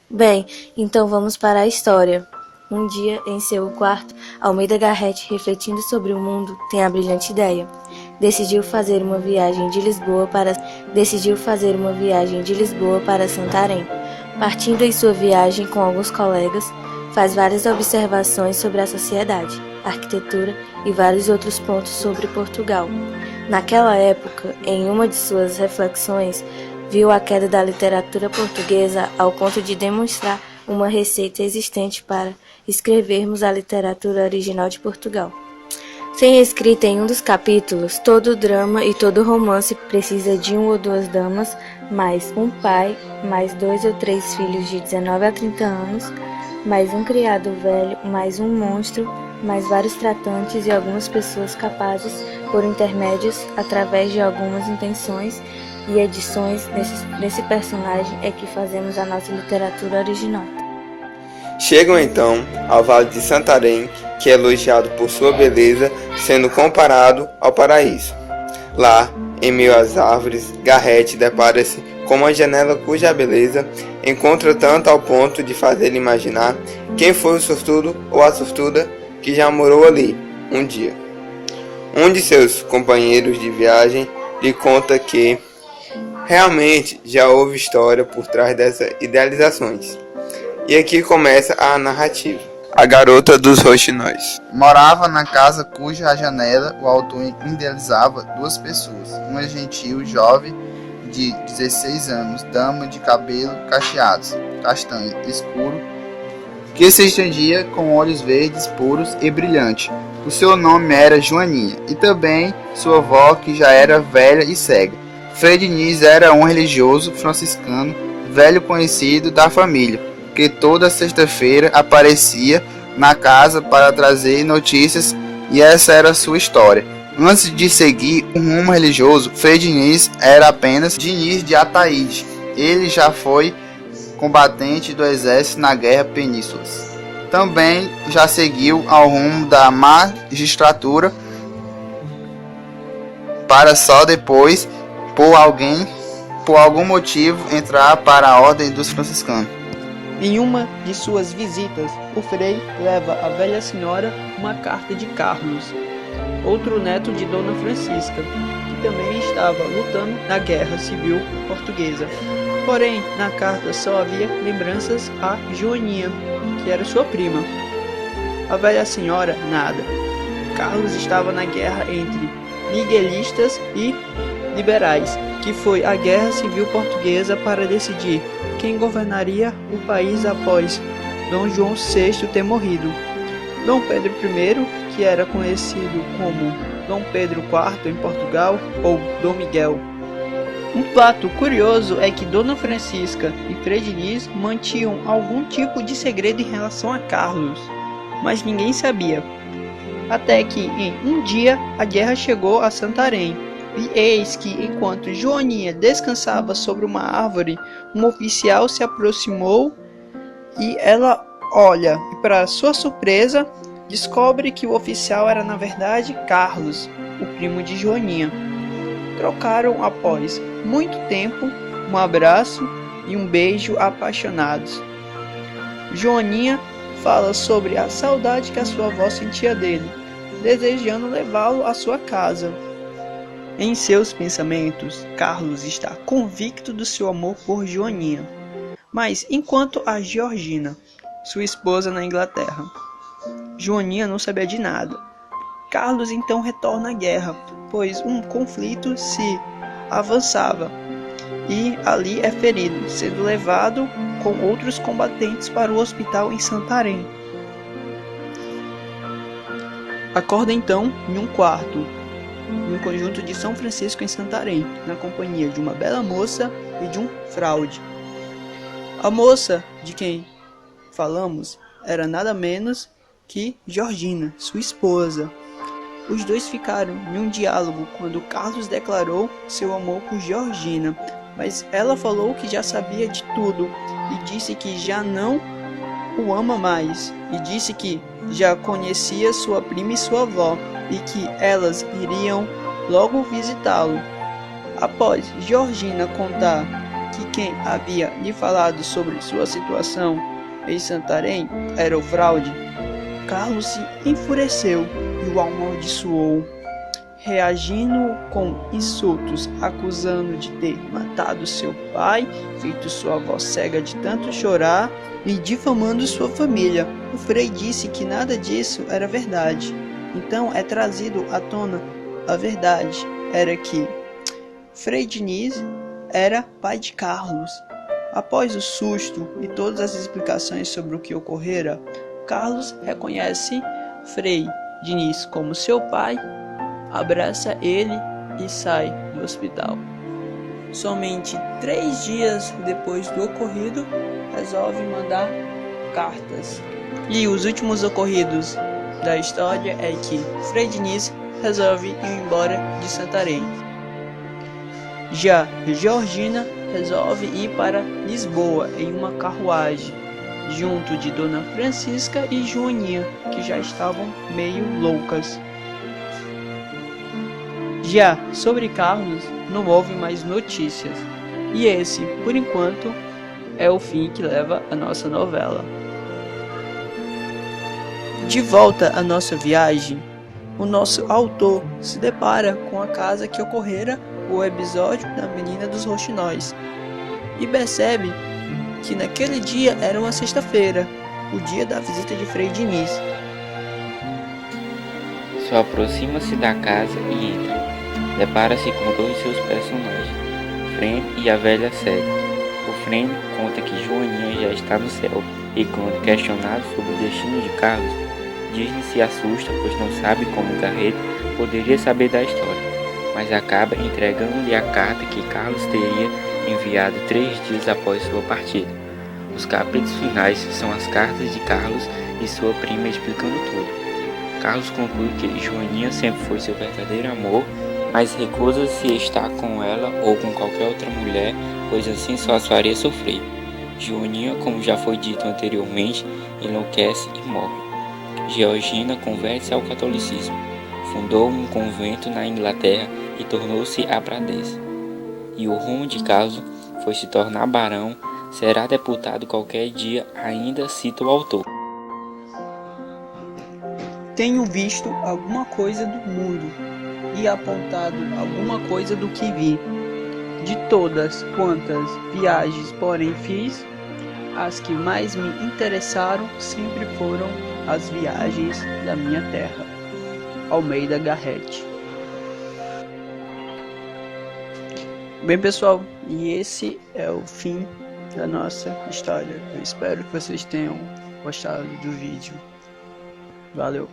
Bem, então vamos para a história. Um dia, em seu quarto, Almeida Garrett, refletindo sobre o mundo, tem a brilhante ideia. Decidiu fazer uma viagem de Lisboa para Santarém. Partindo em sua viagem com alguns colegas, faz várias observações sobre a sociedade, arquitetura e vários outros pontos sobre Portugal. Naquela época, em uma de suas reflexões, viu a queda da literatura portuguesa ao ponto de demonstrar uma receita existente para escrevermos a literatura original de Portugal. Sem escrita em um dos capítulos, todo drama e todo romance precisa de 1 ou 2 damas, mais um pai, mais 2 ou 3 filhos de 19 a 30 anos, mais um criado velho, mais um monstro, mais vários tratantes e algumas pessoas capazes, por intermédios, através de algumas intenções e edições desse personagem é que fazemos a nossa literatura original. Chegam então ao Vale de Santarém, que é elogiado por sua beleza, sendo comparado ao paraíso. Lá, em meio às árvores, Garrett depara-se com uma janela cuja beleza encontra tanto ao ponto de fazer-lhe imaginar quem foi o sortudo ou a sortuda que já morou ali um dia. Um de seus companheiros de viagem lhe conta que realmente já houve história por trás dessas idealizações. E aqui começa a narrativa. A garota dos roxinóis morava na casa cuja janela o autor idealizava 2 pessoas. Uma gentil jovem de 16 anos, dama de cabelo cacheados, castanho escuro, que se estendia com olhos verdes puros e brilhantes. O seu nome era Joaninha, e também sua avó, que já era velha e cega. Frei Diniz era um religioso franciscano, velho conhecido da família, que toda sexta-feira aparecia na casa para trazer notícias, e essa era a sua história. Antes de seguir um rumo religioso, Frei Diniz era apenas Diniz de Ataíde. Ele já foi combatente do exército na Guerra Penínsulas. Também já seguiu ao rumo da magistratura, para só depois, por algum motivo, entrar para a ordem dos franciscanos. Em uma de suas visitas, o Frei leva à velha senhora uma carta de Carlos, outro neto de Dona Francisca, que também estava lutando na Guerra Civil Portuguesa. Porém, na carta só havia lembranças a Joaninha, que era sua prima. A velha senhora, nada. Carlos estava na guerra entre miguelistas e liberais, que foi a Guerra Civil Portuguesa para decidir quem governaria o país após Dom João VI ter morrido. Dom Pedro I, que era conhecido como Dom Pedro IV em Portugal, ou Dom Miguel. Um fato curioso é que Dona Francisca e Frei Diniz mantinham algum tipo de segredo em relação a Carlos, mas ninguém sabia. Até que, em um dia, a guerra chegou a Santarém. E eis que, enquanto Joaninha descansava sobre uma árvore, um oficial se aproximou e ela olha e, para sua surpresa, descobre que o oficial era na verdade Carlos, o primo de Joaninha. Trocaram após muito tempo um abraço e um beijo apaixonados. Joaninha fala sobre a saudade que a sua avó sentia dele, desejando levá-lo à sua casa. Em seus pensamentos, Carlos está convicto do seu amor por Joaninha, mas enquanto a Georgina, sua esposa na Inglaterra, Joaninha não sabia de nada. Carlos então retorna à guerra, pois um conflito se avançava, e ali é ferido, sendo levado com outros combatentes para o hospital em Santarém. Acorda então em um quarto, no conjunto de São Francisco em Santarém, na companhia de uma bela moça e de um fraude. A moça de quem falamos era nada menos que Georgina, sua esposa. Os dois ficaram em um diálogo quando Carlos declarou seu amor por Georgina, mas ela falou que já sabia de tudo e disse que já não o ama mais, e disse que já conhecia sua prima e sua avó, e que elas iriam logo visitá-lo. Após Georgina contar que quem havia lhe falado sobre sua situação em Santarém era o fraude, Carlos se enfureceu e o amaldiçoou, reagindo com insultos, acusando de ter matado seu pai, feito sua avó cega de tanto chorar e difamando sua família. O Frei disse que nada disso era verdade. Então é trazido à tona a verdade. Era que Frei Diniz era pai de Carlos. Após o susto e todas as explicações sobre o que ocorrera, Carlos reconhece Frei Diniz como seu pai, abraça ele e sai do hospital. Somente 3 dias depois do ocorrido, resolve mandar cartas. E os últimos ocorridos da história é que Frei Diniz resolve ir embora de Santarém. Já Georgina resolve ir para Lisboa em uma carruagem, junto de Dona Francisca e Joaninha, que já estavam meio loucas. Já sobre Carlos, não houve mais notícias. E esse, por enquanto, é o fim que leva a nossa novela. De volta à nossa viagem, o nosso autor se depara com a casa que ocorrera o episódio da Menina dos Roxinóis e percebe que naquele dia era uma sexta-feira, o dia da visita de Frei Diniz. Só aproxima-se da casa e entra. Depara-se com 2 de seus personagens, Frem e a velha cega. O Frem conta que Joaninha já está no céu e, quando questionado sobre o destino de Carlos, diz-lhe se assusta, pois não sabe como o Garreto poderia saber da história, mas acaba entregando-lhe a carta que Carlos teria enviado 3 dias após sua partida. Os capítulos finais são as cartas de Carlos e sua prima explicando tudo. Carlos conclui que Joaninha sempre foi seu verdadeiro amor, mas recusa-se estar com ela ou com qualquer outra mulher, pois assim só as faria sofrer. Joaninha, como já foi dito anteriormente, enlouquece e morre. Georgina converte-se ao catolicismo, fundou um convento na Inglaterra e tornou-se abadesa. E o rumo de Carlos foi se tornar barão, será deputado qualquer dia, ainda cita o autor. Tenho visto alguma coisa do mundo e apontado alguma coisa do que vi. De todas quantas viagens, porém, fiz, as que mais me interessaram sempre foram as viagens da minha terra. Almeida Garrett. Bem, pessoal, e esse é o fim da nossa história. Eu espero que vocês tenham gostado do vídeo. Valeu!